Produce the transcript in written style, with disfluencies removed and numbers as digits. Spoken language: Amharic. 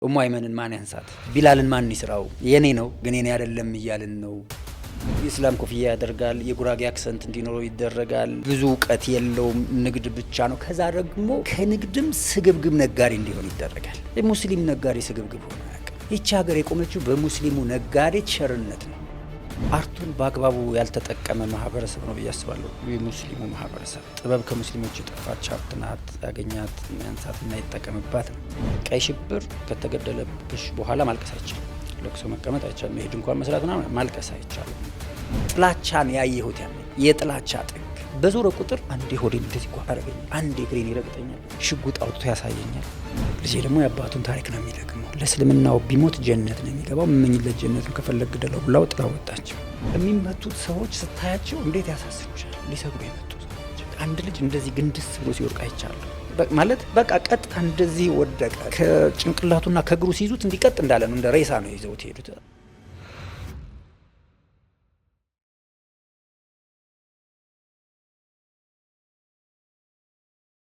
አይመንን ማን ያንሳት? ቢላልን ማን ይስራው? የኔ ነው ግን የኔ አይደለም እያልን ነው። ኢስላም ኮፍያ ያደርጋል፣ የጉራጌ አክሰንት እንዲኖረው ይደረጋል። ብዙ እውቀት የለውም፣ ንግድ ብቻ ነው። ከዛ ደግሞ ከንግድም ስግብግብ ነጋዴ እንዲሆን ይደረጋል። የሙስሊም ነጋዴ ስግብግብ ሆነ ያውቃል። ይቺ ሀገር የቆመችው በሙስሊሙ ነጋዴ ቸርነት ነው። አርቱን በአግባቡ ያልተጠቀመ ማህበረሰብ ነው ብዬ አስባለሁ። የሙስሊሙ ማህበረሰብ ጥበብ ከሙስሊሞች የጠፋች ሀብት ናት። ያገኛት ያንሳትና ይጠቀምባት ነው። ቀይ ሽብር ከተገደለብሽ በኋላ ማልቀስ አይቻልም። ለቅሶ መቀመጥ አይቻልም። መሄድ እንኳን መስራት ና ማልቀስ አይቻልም። ጥላቻን ያየሁት ያለ የጥላቻ ጥግ በዞረ ቁጥር አንዴ ሆዴን እንደዚህ ጓረገኝ፣ አንዴ እግሬን ይረግጠኛል፣ ሽጉጥ አውጥቶ ያሳየኛል። ልጄ ደግሞ የአባቱን ታሪክ ነው የሚደግመው። ለእስልምናው ቢሞት ጀነት ነው የሚገባው። የምመኝለት ጀነቱን ከፈለግ ግደለው ብላው ጥላ ወጣች። የሚመቱት ሰዎች ስታያቸው እንዴት ያሳስሩሻል። ሊሰግዱ የመጡ ሰዎች አንድ ልጅ እንደዚህ ግንድስ ብሎ ሲወድቅ አይቻለሁ። ማለት በቃ ቀጥታ እንደዚህ ወደቀ። ከጭንቅላቱና ከእግሩ ሲይዙት እንዲቀጥ እንዳለ ነው፣ እንደ ሬሳ ነው ይዘውት ሄዱት።